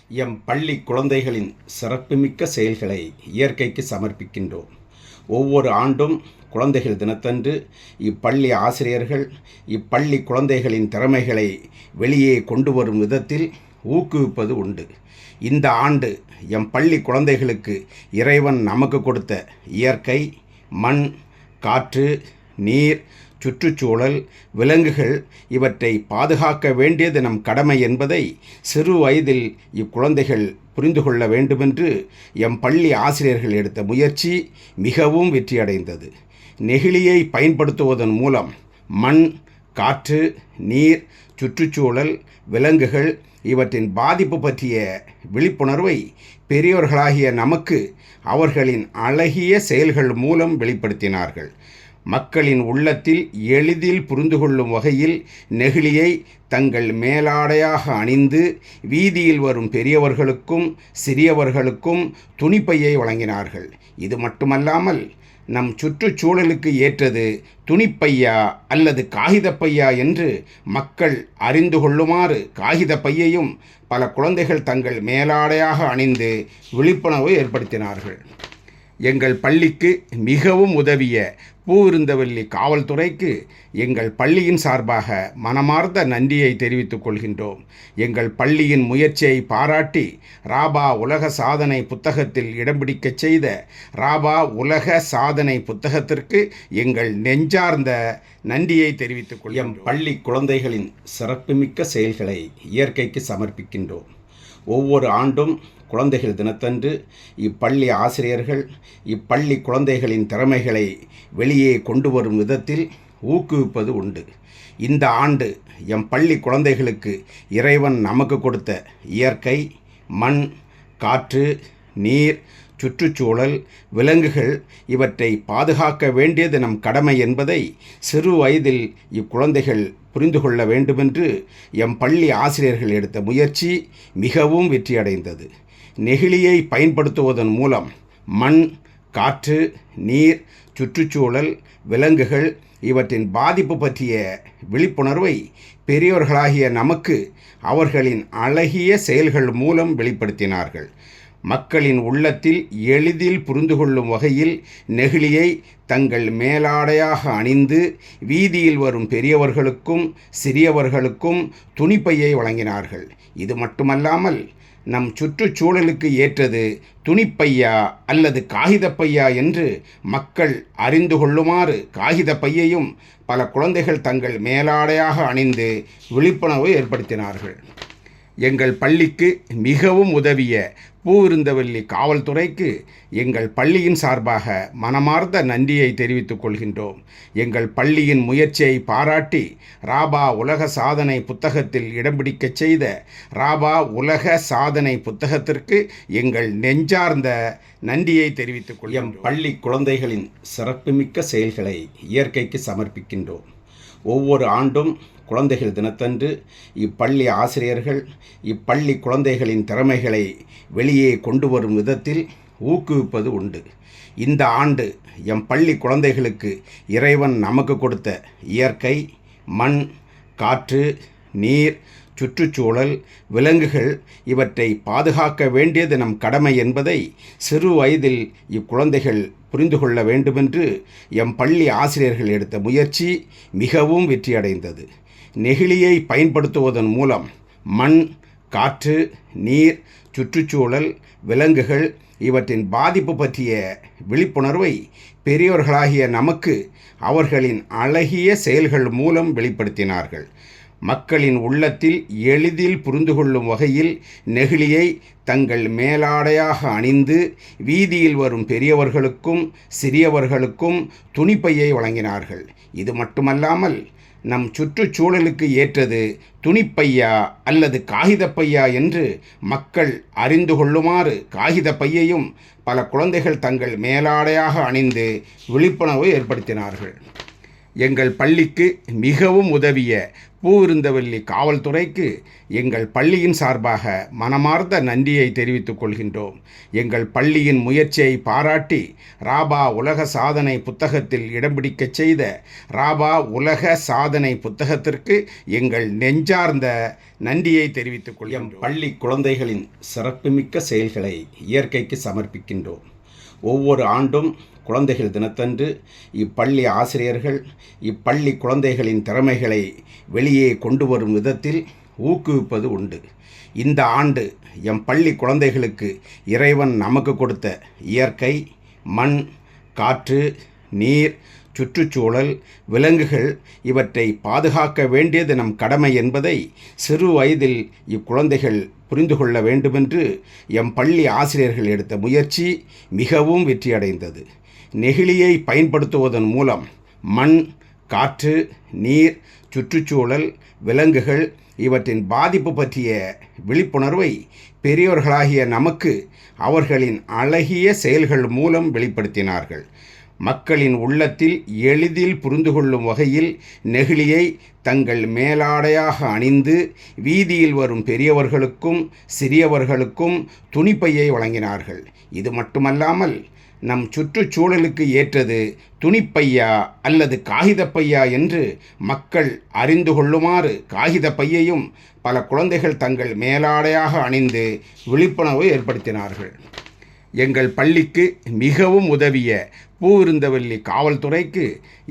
M பள்ளி குழந்தைகளின் சிறப்புமிக்க செயல்களை இயற்கைக்கு சமர்ப்பிக்கின்றோம். ஒவ்வொரு ஆண்டும் குழந்தைகள் தினத்தன்று இப்பள்ளி ஆசிரியர்கள் இப்பள்ளி குழந்தைகளின் திறமைகளை வெளியே கொண்டு வரும் விதத்தில் ஊக்குவிப்பது உண்டு. இந்த ஆண்டு எம் பள்ளி குழந்தைகளுக்கு இறைவன் நமக்கு கொடுத்த இயற்கை, மண், காற்று, நீர், சுற்றுச்சூழல், விலங்குகள் இவற்றை பாதுகாக்க வேண்டியது நம் கடமை என்பதை சிறு வயதில் இக்குழந்தைகள் புரிந்து கொள்ள வேண்டுமென்று எம் பள்ளி ஆசிரியர்கள் எடுத்த முயற்சி மிகவும் வெற்றியடைந்தது. நெகிழியை பயன்படுத்துவதன் மூலம் மண், காற்று, நீர், சுற்றுச்சூழல், விலங்குகள் இவற்றின் பாதிப்பு பற்றிய விழிப்புணர்வை பெரியோர்களாகிய நமக்கு அவர்களின் அழகிய செயல்கள் மூலம் வெளிப்படுத்தினார்கள். மக்களின் உள்ளத்தில் எளிதில் புரிந்து கொள்ளும் வகையில் நெகிழியை தங்கள் மேலாடையாக அணிந்து வீதியில் வரும் பெரியவர்களுக்கும் சிறியவர்களுக்கும் துணிப்பையை வழங்கினார்கள். இது மட்டுமல்லாமல் நம் சுற்றுச்சூழலுக்கு ஏற்றது துணிப்பையா அல்லது காகிதப்பையா என்று மக்கள் அறிந்து கொள்ளுமாறு காகிதப்பையையும் பல குழந்தைகள் தங்கள் மேலாடையாக அணிந்து விழிப்புணர்வு ஏற்படுத்தினார்கள். எங்கள் பள்ளிக்கு மிகவும் உதவிய பூவிருந்தவல்லி காவல்துறைக்கு எங்கள் பள்ளியின் சார்பாக மனமார்ந்த நன்றியை தெரிவித்துக் கொள்கின்றோம். எங்கள் பள்ளியின் முயற்சியை பாராட்டி ராபா உலக சாதனை புத்தகத்தில் இடம் பிடிக்கச் செய்த ராபா உலக சாதனை புத்தகத்திற்கு எங்கள் நெஞ்சார்ந்த நன்றியை தெரிவித்துக் கொள்கின்றோம். எம் பள்ளி குழந்தைகளின் சிறப்புமிக்க செயல்களை இயற்கைக்கு சமர்ப்பிக்கின்றோம். ஒவ்வொரு ஆண்டும் குழந்தைகள் தினத்தன்று இப்பள்ளி ஆசிரியர்கள் இப்பள்ளி குழந்தைகளின் திறமைகளை வெளியே கொண்டு வரும் விதத்தில் ஊக்குவிப்பது உண்டு. இந்த ஆண்டு எம் பள்ளி குழந்தைகளுக்கு இறைவன் நமக்கு கொடுத்த இயற்கை, மண், காற்று, நீர், சுற்றுச்சூழல், விலங்குகள் இவற்றை பாதுகாக்க வேண்டியது நம் கடமை என்பதை சிறு வயதில் இக்குழந்தைகள் புரிந்து கொள்ள வேண்டுமென்று எம் பள்ளி ஆசிரியர்கள் எடுத்த முயற்சி மிகவும் வெற்றியடைந்தது. நெகிழியை பயன்படுத்துவதன் மூலம் மண், காற்று, நீர், சுற்றுச்சூழல், விலங்குகள் இவற்றின் பாதிப்பு பற்றிய விழிப்புணர்வை பெரியோர்களாகிய நமக்கு அவர்களின் அழகிய செயல்கள் மூலம் வெளிப்படுத்தினார்கள். மக்களின் உள்ளத்தில் எளிதில் புரிந்து கொள்ளும் வகையில் நெகிழியை தங்கள் மேலாடையாக அணிந்து வீதியில் வரும் பெரியவர்களுக்கும் சிறியவர்களுக்கும் துணிப்பையை வழங்கினார்கள். இது மட்டுமல்லாமல் நம் சுற்றுச்சூழலுக்கு ஏற்றது துணிப்பையா அல்லது காகிதப்பையா என்று மக்கள் அறிந்து கொள்ளுமாறு காகிதப்பையையும் பல குழந்தைகள் தங்கள் மேலாடையாக அணிந்து விழிப்புணர்வு ஏற்படுத்தினார்கள். எங்கள் பள்ளிக்கு மிகவும் உதவிய பூவிருந்தவல்லி காவல்துறைக்கு எங்கள் பள்ளியின் சார்பாக மனமார்ந்த நன்றியை தெரிவித்துக் கொள்கின்றோம். எங்கள் பள்ளியின் முயற்சியை பாராட்டி ராபா உலக சாதனை புத்தகத்தில் இடம் பிடிக்கச் செய்த ராபா உலக சாதனை புத்தகத்திற்கு எங்கள் நெஞ்சார்ந்த நன்றியை தெரிவித்துக் கொள்கின்றோம். எம் பள்ளி குழந்தைகளின் சிறப்புமிக்க செயல்களை இயற்கைக்கு சமர்ப்பிக்கின்றோம். ஒவ்வொரு ஆண்டும் குழந்தைகள் தினத்தன்று இப்பள்ளி ஆசிரியர்கள் இப்பள்ளி குழந்தைகளின் திறமைகளை வெளியே கொண்டு வரும் விதத்தில் ஊக்குவிப்பது உண்டு. இந்த ஆண்டு எம் பள்ளி குழந்தைகளுக்கு இறைவன் நமக்கு கொடுத்த இயற்கை, மண், காற்று, நீர், சுற்றுச்சூழல், விலங்குகள் இவற்றை பாதுகாக்க வேண்டியது நம் கடமை என்பதை சிறு வயதில் இக்குழந்தைகள் புரிந்து கொள்ள வேண்டுமென்று எம் பள்ளி ஆசிரியர்கள் எடுத்த முயற்சி மிகவும் வெற்றியடைந்தது. நெகிழியை பயன்படுத்துவதன் மூலம் மண், காற்று, நீர், சுற்றுச்சூழல், விலங்குகள் இவற்றின் பாதிப்பு பற்றிய விழிப்புணர்வை பெரியோர்களாகிய நமக்கு அவர்களின் அழகிய செயல்கள் மூலம் வெளிப்படுத்தினார்கள். மக்களின் உள்ளத்தில் எளிதில் புரிந்து கொள்ளும் வகையில் நெகிழியை தங்கள் மேலாடையாக அணிந்து வீதியில் வரும் பெரியவர்களுக்கும் சிறியவர்களுக்கும் துணிப்பையை வழங்கினார்கள். இது மட்டுமல்லாமல் நம் சுற்றுச்சூழலுக்கு ஏற்றது துணிப்பையா அல்லது காகிதப்பையா என்று மக்கள் அறிந்து கொள்ளுமாறு காகிதப்பையையும் பல குழந்தைகள் தங்கள் மேலாடையாக அணிந்து விழிப்புணர்வு ஏற்படுத்தினார்கள். எங்கள் பள்ளிக்கு மிகவும் உதவிய பூவிருந்தவல்லி காவல்துறைக்கு எங்கள் பள்ளியின் சார்பாக மனமார்ந்த நன்றியை தெரிவித்துக் கொள்கின்றோம். எங்கள் பள்ளியின் முயற்சியை பாராட்டி ராபா உலக சாதனை புத்தகத்தில் இடம் பிடிக்கச் செய்த ராபா உலக சாதனை புத்தகத்திற்கு எங்கள் நெஞ்சார்ந்த நன்றியை தெரிவித்துக் கொள்கின்றோம். பள்ளி குழந்தைகளின் சிறப்புமிக்க செயல்களை இயற்கைக்கு சமர்ப்பிக்கின்றோம். ஒவ்வொரு ஆண்டும் குழந்தைகள் தினத்தன்று இப்பள்ளி ஆசிரியர்கள் இப்பள்ளி குழந்தைகளின் திறமைகளை வெளியே கொண்டு வரும் விதத்தில் ஊக்குவிப்பது உண்டு. இந்த ஆண்டு எம் பள்ளி குழந்தைகளுக்கு இறைவன் நமக்கு கொடுத்த இயற்கை, மண், காற்று, நீர், சுற்றுச்சூழல், விலங்குகள் இவற்றை பாதுகாக்க வேண்டியது நம் கடமை என்பதை சிறு வயதில் இக்குழந்தைகள் புரிந்து கொள்ள வேண்டுமென்று எம் பள்ளி ஆசிரியர்கள் எடுத்த முயற்சி மிகவும் வெற்றியடைந்தது. நெகிழியை பயன்படுத்துவதன் மூலம் மண், காற்று, நீர், சுற்றுச்சூழல், விலங்குகள் இவற்றின் பாதிப்பு பற்றிய விழிப்புணர்வை பெரியவர்களாகிய நமக்கு அவர்களின் அழகிய செயல்கள் மூலம் வெளிப்படுத்தினார்கள். மக்களின் உள்ளத்தில் எளிதில் புரிந்து கொள்ளும் வகையில் நெகிழியை தங்கள் மேலாடையாக அணிந்து வீதியில் வரும் பெரியவர்களுக்கும் சிறியவர்களுக்கும் துணிப்பையை வழங்கினார்கள். இது மட்டுமல்லாமல் நம் சுற்றுச்சூழலுக்கு ஏற்றது துணிப்பையா அல்லது காகிதப்பையா என்று மக்கள் அறிந்து கொள்ளுமாறு காகிதப்பையையும் பல குழந்தைகள் தங்கள் மேலாடையாக அணிந்து விழிப்புணர்வு ஏற்படுத்தினார்கள். எங்கள் பள்ளிக்கு மிகவும் உதவிய பூவிருந்தவல்லி காவல்துறைக்கு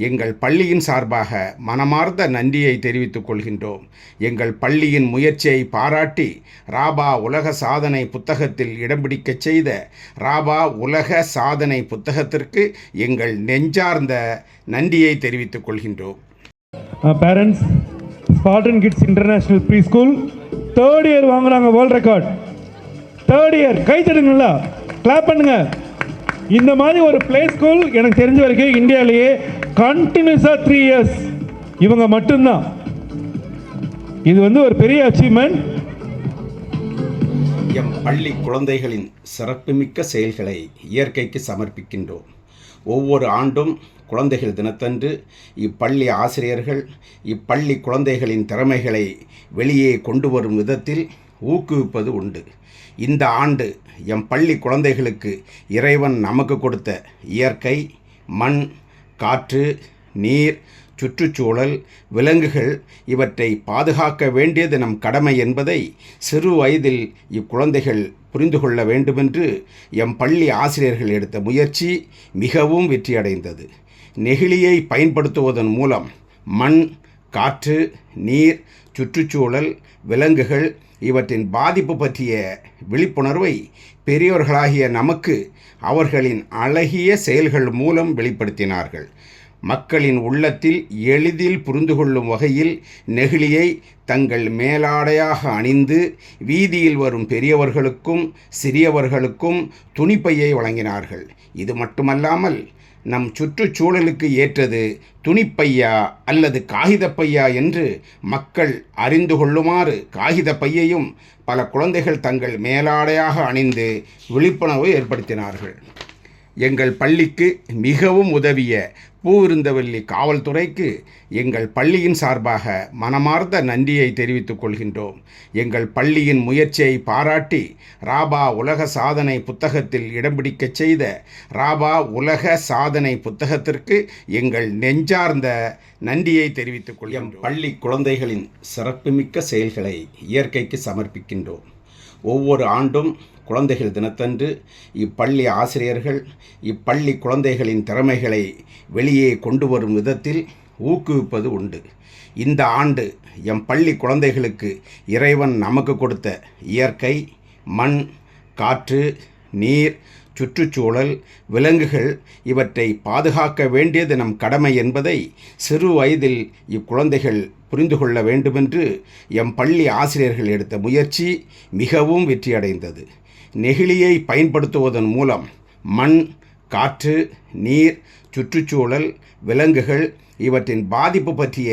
எங்கள் பள்ளியின் சார்பாக மனமார்ந்த நன்றியை தெரிவித்துக் கொள்கின்றோம். எங்கள் பள்ளியின் முயற்சியை பாராட்டி ராபா உலக சாதனை புத்தகத்தில் இடம் பிடிக்கச் செய்த ராபா உலக சாதனை புத்தகத்திற்கு எங்கள் நெஞ்சார்ந்த நன்றியை தெரிவித்துக் கொள்கின்றோம். Parents, Spartan kids international preschool 3rd year வாங்குறாங்க வேர்ல்ட் ரெக்கார்ட். 3rd இயர் கை தட்டுங்களா, கிளாப் பண்ணுங்க. இந்த மாதிரி ஒரு பிளே ஸ்கூல் எனக்கு தெரிஞ்ச வரைக்கும் இந்தியாவிலேயே கண்டினியூஸாக 3 இயர்ஸ் இவங்க மட்டும்தான். இது ஒரு பெரிய அச்சீவ்மெண்ட். எம் பள்ளி குழந்தைகளின் சிறப்புமிக்க செயல்களை இயற்கைக்கு சமர்ப்பிக்கின்றோம். ஒவ்வொரு ஆண்டும் குழந்தைகள் தினத்தன்று இப்பள்ளி ஆசிரியர்கள் இப்பள்ளி குழந்தைகளின் திறமைகளை வெளியே கொண்டு வரும் விதத்தில் ஊக்குவிப்பது உண்டு. இந்த ஆண்டு எம் பள்ளி குழந்தைகளுக்கு இறைவன் நமக்கு கொடுத்த இயற்கை, மண், காற்று, நீர், சுற்றுச்சூழல், விலங்குகள் இவற்றை பாதுகாக்க வேண்டியது நம் கடமை என்பதை சிறு வயதில் இக்குழந்தைகள் புரிந்து கொள்ள வேண்டுமென்று எம் பள்ளி ஆசிரியர்கள் எடுத்த முயற்சி மிகவும் வெற்றியடைந்தது. நெகிழியை பயன்படுத்துவதன் மூலம் மண், காற்று, நீர், சுற்றுச்சூழல், விலங்குகள் இவற்றின் பாதிப்பு பற்றிய விழிப்புணர்வை பெரியவர்களாகிய நமக்கு அவர்களின் அழகிய செயல்கள் மூலம் வெளிப்படுத்தினார்கள். மக்களின் உள்ளத்தில் எளிதில் புரிந்து கொள்ளும் வகையில் நெகிழியை தங்கள் மேலாடையாக அணிந்து வீதியில் வரும் பெரியவர்களுக்கும் சிறியவர்களுக்கும் துணிப்பையை வழங்கினார்கள். இது மட்டுமல்லாமல் நம் சுற்றுச்சூழலுக்கு ஏற்றது துணிப்பையா அல்லது காகிதப்பையா என்று மக்கள் அறிந்து கொள்ளுமாறு காகிதப்பையையும் பல குழந்தைகள் தங்கள் மேலாடையாக அணிந்து விழிப்புணர்வு ஏற்படுத்தினார்கள். எங்கள் பள்ளிக்கு மிகவும் உதவிய பூவிருந்தவல்லி காவல்துறைக்கு எங்கள் பள்ளியின் சார்பாக மனமார்ந்த நன்றியை தெரிவித்துக் கொள்கின்றோம். எங்கள் பள்ளியின் முயற்சியை பாராட்டி ராபா உலக சாதனை புத்தகத்தில் இடம் பிடிக்கச் செய்த ராபா உலக சாதனை புத்தகத்திற்கு எங்கள் நெஞ்சார்ந்த நன்றியை தெரிவித்துக் கொள்கின்றோம். பள்ளி குழந்தைகளின் சிறப்புமிக்க செயல்களை இயற்கைக்கு சமர்ப்பிக்கின்றோம். ஒவ்வொரு ஆண்டும் குழந்தைகள் தினத்தன்று இப்பள்ளி ஆசிரியர்கள் இப்பள்ளி குழந்தைகளின் திறமைகளை வெளியே கொண்டு வரும் விதத்தில் ஊக்குவிப்பது உண்டு. இந்த ஆண்டு எம் பள்ளி குழந்தைகளுக்கு இறைவன் நமக்கு கொடுத்த இயற்கை, மண், காற்று, நீர், சுற்றுச்சூழல், விலங்குகள் இவற்றை பாதுகாக்க வேண்டியது நம் கடமை என்பதை சிறு வயதில் இக்குழந்தைகள் புரிந்து கொள்ள வேண்டுமென்று எம் பள்ளி ஆசிரியர்கள் எடுத்த முயற்சி மிகவும் வெற்றியடைந்தது. நெகிழியை பயன்படுத்துவதன் மூலம் மண், காற்று, நீர், சுற்றுச்சூழல், விலங்குகள் இவற்றின் பாதிப்பு பற்றிய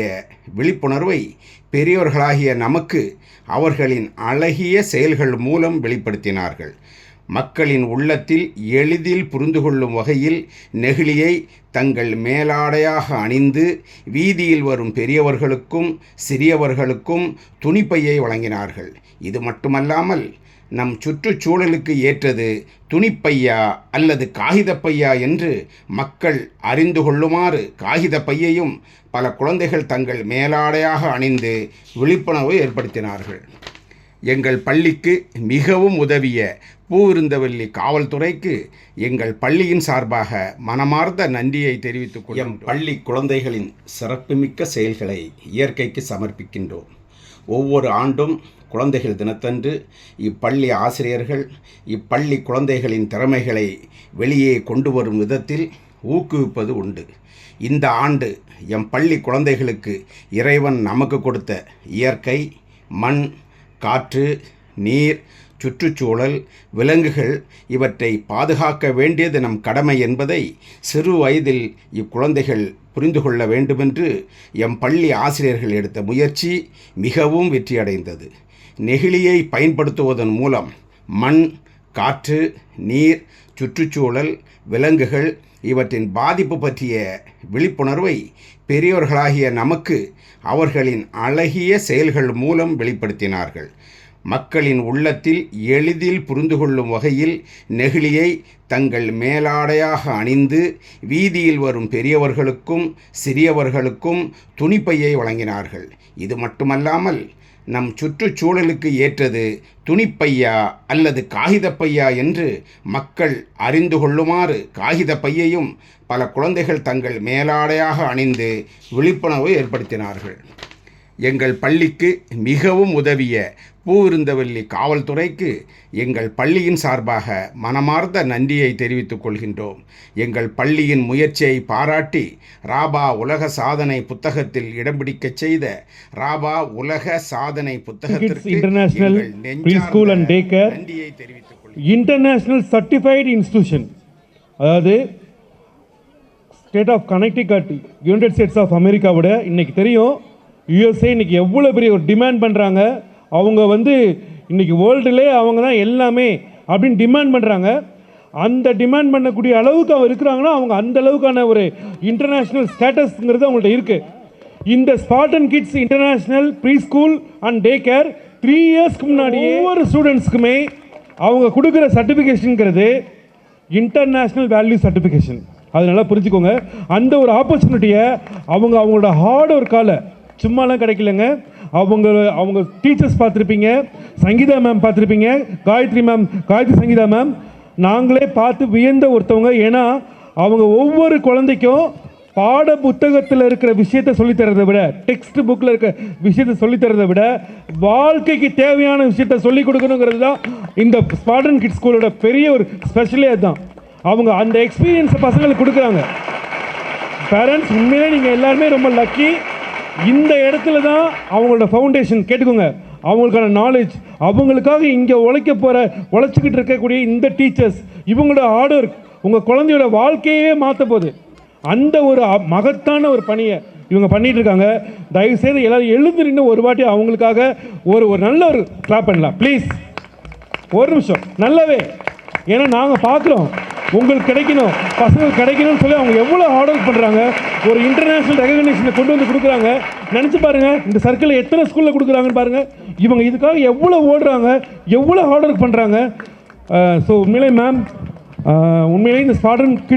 விழிப்புணர்வை பெரியவர்களாகிய நமக்கு அவர்களின் அழகிய செயல்கள் மூலம் வெளிப்படுத்தினார்கள். மக்களின் உள்ளத்தில் எளிதில் புரிந்து கொள்ளும் வகையில் நெகிழியை தங்கள் மேலாடையாக அணிந்து வீதியில் வரும் பெரியவர்களுக்கும் சிறியவர்களுக்கும் துணிப்பையை வழங்கினார்கள். இது மட்டுமல்லாமல் நம் சுற்றுச்சூழலுக்கு ஏற்றது துணிப்பையா அல்லது காகிதப்பையா என்று மக்கள் அறிந்து கொள்ளுமாறு காகிதப்பையையும் பல குழந்தைகள் தங்கள் மேலாடையாக அணிந்து விழிப்புணர்வு ஏற்படுத்தினார்கள். எங்கள் பள்ளிக்கு மிகவும் உதவிய பூவிருந்தவல்லி காவல்துறைக்கு எங்கள் பள்ளியின் சார்பாக மனமார்ந்த நன்றியை தெரிவித்துக் கொள்கிறோம். பள்ளி குழந்தைகளின் சிறப்புமிக்க செயல்களை இயற்கைக்கு சமர்ப்பிக்கின்றோம். ஒவ்வொரு ஆண்டும் குழந்தைகள் தினத்தன்று இப்பள்ளி ஆசிரியர்கள் இப்பள்ளி குழந்தைகளின் திறமைகளை வெளியே கொண்டு வரும் விதத்தில் ஊக்குவிப்பது உண்டு. இந்த ஆண்டு எம் பள்ளி குழந்தைகளுக்கு இறைவன் நமக்கு கொடுத்த இயற்கை, மண், காற்று, நீர், சுற்றுச்சூழல், விலங்குகள் இவற்றை பாதுகாக்க வேண்டியது நம் கடமை என்பதை சிறு வயதில் இக்குழந்தைகள் புரிந்து கொள்ள வேண்டுமென்று எம் பள்ளி ஆசிரியர்கள் எடுத்த முயற்சி மிகவும் வெற்றியடைந்தது. நெகிழியை பயன்படுத்துவதன் மூலம் மண், காற்று, நீர், சுற்றுச்சூழல், விலங்குகள் இவற்றின் பாதிப்பு பற்றிய விழிப்புணர்வை பெரியோர்களாகிய நமக்கு அவர்களின் அழகிய செயல்கள் மூலம் வெளிப்படுத்தினார்கள். மக்களின் உள்ளத்தில் எளிதில் புரிந்து கொள்ளும் வகையில் நெகிழியை தங்கள் மேலாடையாக அணிந்து வீதியில் வரும் பெரியவர்களுக்கும் சிறியவர்களுக்கும் துணிப்பையை வழங்கினார்கள். இது மட்டுமல்லாமல் நம் சுற்றுச்சூழலுக்கு ஏற்றது துணிப்பையா அல்லது காகிதப்பையா என்று மக்கள் அறிந்து கொள்ளுமாறு காகிதப்பையையும் பல குழந்தைகள் தங்கள் மேலாடையாக அணிந்து விழிப்புணர்வு ஏற்படுத்தினார்கள். எங்கள் பள்ளிக்கு மிகவும் உதவிய பூவிருந்தவல்லி காவல்துறைக்கு எங்கள் பள்ளியின் சார்பாக மனமார்ந்த நன்றியை தெரிவித்துக் கொள்கின்றோம். எங்கள் பள்ளியின் முயற்சியை பாராட்டி ராபா உலக சாதனை புத்தகத்தில் இடம் பிடிக்கச் செய்த ராபா உலக சாதனை புத்தகத்திற்கு international preschool and day care நன்றியை தெரிவித்துக் கொள்கிறோம். இன்டர்நேஷனல் சர்டிஃபைடு இன்ஸ்டிடியூஷன், அதாவது state of Connecticut United States of அமெரிக்காவோட இன்னைக்கு தெரியும் யூஎஸ்ஏ இன்னைக்கு எவ்வளோ பெரிய ஒரு டிமாண்ட் பண்ணுறாங்க. அவங்க இன்னைக்கு வேர்ல்டுலே அவங்க தான் எல்லாமே அப்படின்னு டிமாண்ட் பண்ணுறாங்க. அந்த டிமாண்ட் பண்ணக்கூடிய அளவுக்கு அவங்க இருக்கிறாங்கன்னா அவங்க அந்த அளவுக்கான ஒரு இன்டர்நேஷ்னல் ஸ்டேட்டஸ்ங்கிறது அவங்கள்ட்ட இருக்குது. இந்த Spartan kids international preschool and day care 3 இயர்ஸ்க்கு முன்னாடி ஒவ்வொரு ஸ்டூடெண்ட்ஸ்க்குமே அவங்க கொடுக்குற சர்டிஃபிகேஷனுங்கிறது இன்டர்நேஷ்னல் வேல்யூ சர்டிஃபிகேஷன். அது நல்லா புரிஞ்சுக்கோங்க. அந்த ஒரு ஆப்பர்ச்சுனிட்டியை அவங்களோட ஹார்ட் ஒர்க்கால் சும்மாலாம் கிடைக்கலங்க. அவங்க டீச்சர்ஸ் பார்த்துருப்பீங்க, சங்கீதா மேம் பார்த்துருப்பீங்க, காயத்ரி சங்கீதா மேம் நாங்களே பார்த்து வியந்த ஒருத்தவங்க. ஏன்னா அவங்க ஒவ்வொரு குழந்தைக்கும் பாட புத்தகத்தில் இருக்கிற விஷயத்தை சொல்லித்தரதை விட, டெக்ஸ்ட் புக்கில் இருக்கிற விஷயத்தை சொல்லித்தரதை விட வாழ்க்கைக்கு தேவையான விஷயத்தை சொல்லிக் கொடுக்கணுங்கிறது தான் இந்த ஸ்பார்டன் கிட்ஸ் ஸ்கூலோட பெரிய ஒரு ஸ்பெஷலே அதுதான். அவங்க அந்த எக்ஸ்பீரியன்ஸை பசங்களுக்கு கொடுக்குறாங்க. பேரண்ட்ஸ் உண்மையிலே நீங்கள் எல்லாருமே ரொம்ப லக்கி. இந்த இடத்துல தான் அவங்களோட ஃபவுண்டேஷன் கேட்டுக்கோங்க. அவங்களுக்கான நாலேஜ், அவங்களுக்காக இங்கே உழைச்சிக்கிட்டு இருக்கக்கூடிய இந்த டீச்சர்ஸ், இவங்களோட ஹார்ட் ஒர்க் உங்கள் குழந்தையோட வாழ்க்கையே மாற்ற போகுது. அந்த ஒரு மகத்தான ஒரு பணியை இவங்க பண்ணிட்டு இருக்காங்க. தயவுசெய்து எல்லாரும் எழுந்து நின்று ஒரு வாட்டி அவங்களுக்காக ஒரு நல்ல ஒரு கிளாப் பண்ணலாம் ப்ளீஸ். ஒரு நிமிஷம் நல்லாவே. ஏன்னா நாங்கள் பார்க்குறோம் உங்களுக்கு கிடைக்கணும், பசங்களுக்கு கிடைக்கணும்னு சொல்லி அவங்க எவ்வளோ ஹார்ட் ஒர்க் பண்ணுறாங்க. ஒரு இன்டர்நேஷ்னல் ரெகக்னேஷனை கொண்டு வந்து கொடுக்குறாங்க. நினச்சி பாருங்கள், இந்த சர்க்கிளில் எத்தனை ஸ்கூலில் கொடுக்குறாங்கன்னு பாருங்கள். இவங்க இதுக்காக எவ்வளோ ஓடுறாங்க, எவ்வளோ ஹார்ட் ஒர்க் பண்ணுறாங்க. ஸோ உண்மையிலே மேம், உண்மையிலே இந்த ஸ்பார்டன் கிட்ஸ்